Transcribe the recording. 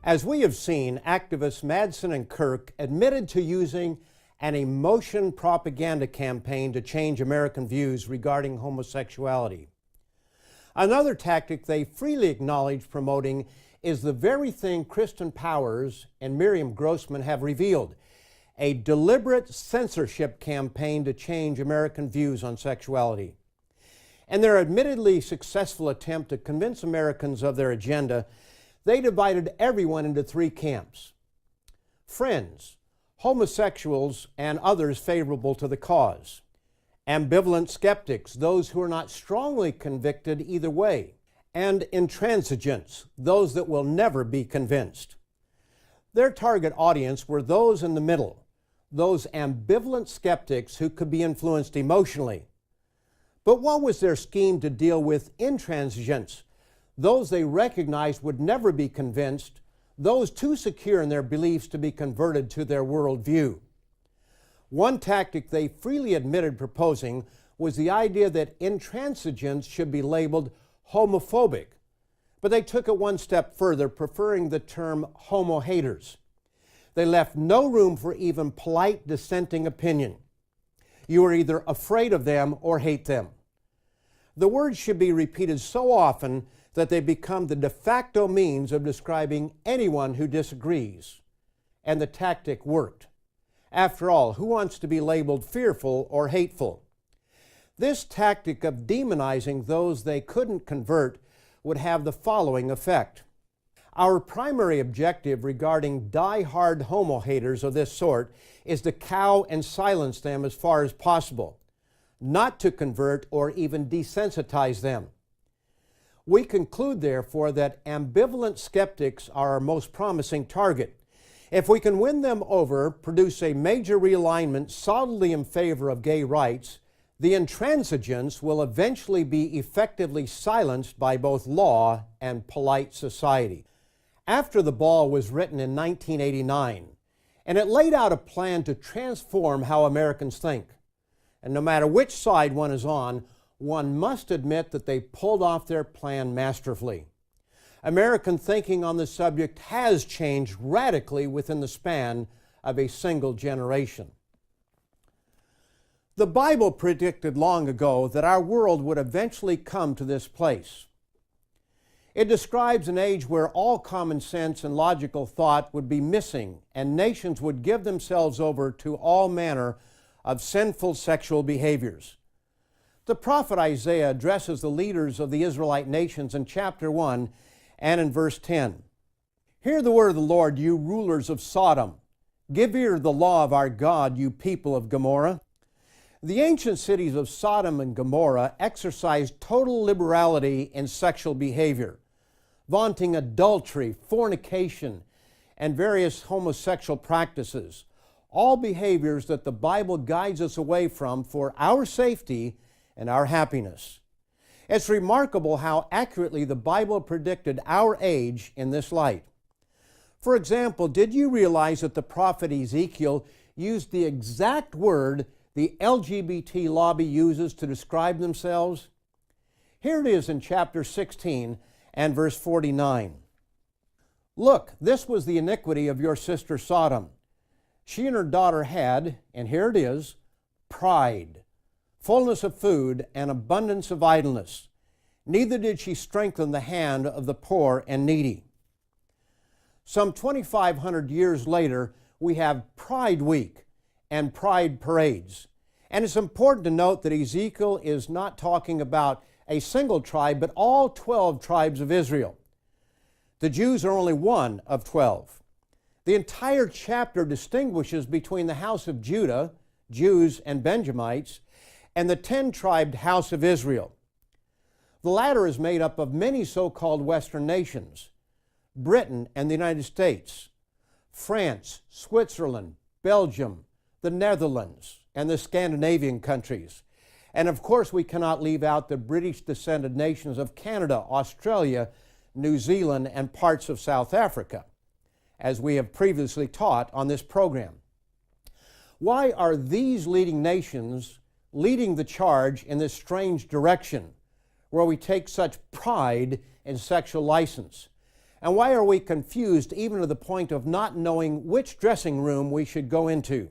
As we have seen, activists Madsen and Kirk admitted to using an emotion propaganda campaign to change American views regarding homosexuality. Another tactic they freely acknowledge promoting is the very thing Kristen Powers and Miriam Grossman have revealed, a deliberate censorship campaign to change American views on sexuality. In their admittedly successful attempt to convince Americans of their agenda, they divided everyone into three camps: friends, homosexuals, and others favorable to the cause; ambivalent skeptics, those who are not strongly convicted either way; and intransigents, those that will never be convinced. Their target audience were those in the middle, those ambivalent skeptics who could be influenced emotionally. But what was their scheme to deal with intransigents, those they recognized would never be convinced, those too secure in their beliefs to be converted to their worldview? One tactic they freely admitted proposing was the idea that intransigents should be labeled homophobic, but they took it one step further, preferring the term homo-haters. They left no room for even polite dissenting opinion. You are either afraid of them or hate them. The words should be repeated so often that they become the de facto means of describing anyone who disagrees. And the tactic worked. After all, who wants to be labeled fearful or hateful? This tactic of demonizing those they couldn't convert would have the following effect. Our primary objective regarding die-hard homo-haters of this sort is to cow and silence them as far as possible, not to convert or even desensitize them. We conclude, therefore, that ambivalent skeptics are our most promising target. If we can win them over, produce a major realignment solidly in favor of gay rights, the intransigents will eventually be effectively silenced by both law and polite society. After the Ball was written in 1989, and it laid out a plan to transform how Americans think. And no matter which side one is on, one must admit that they pulled off their plan masterfully. American thinking on the subject has changed radically within the span of a single generation. The Bible predicted long ago that our world would eventually come to this place. It describes an age where all common sense and logical thought would be missing, and nations would give themselves over to all manner of sinful sexual behaviors. The prophet Isaiah addresses the leaders of the Israelite nations in chapter 1 and in verse 10. Hear the word of the Lord, you rulers of Sodom. Give ear to the law of our God, you people of Gomorrah. The ancient cities of Sodom and Gomorrah exercised total liberality in sexual behavior, vaunting adultery, fornication, and various homosexual practices, all behaviors that the Bible guides us away from for our safety and our happiness. It's remarkable how accurately the Bible predicted our age in this light. For example, did you realize that the prophet Ezekiel used the exact word the LGBT lobby uses to describe themselves? Here it is in chapter 16 and verse 49. Look, this was the iniquity of your sister Sodom. She and her daughter had, and here it is, pride, fullness of food, and abundance of idleness. Neither did she strengthen the hand of the poor and needy. Some 2,500 years later, we have Pride Week and Pride parades. And it's important to note that Ezekiel is not talking about a single tribe, but all 12 tribes of Israel. The Jews are only one of 12. The entire chapter distinguishes between the house of Judah, Jews and Benjamites, and the 10-tribed house of Israel. The latter is made up of many so-called Western nations: Britain and the United States, France, Switzerland, Belgium, the Netherlands, and the Scandinavian countries. And of course, we cannot leave out the British-descended nations of Canada, Australia, New Zealand, and parts of South Africa, as we have previously taught on this program. Why are these leading nations leading the charge in this strange direction where we take such pride in sexual license? And why are we confused even to the point of not knowing which dressing room we should go into?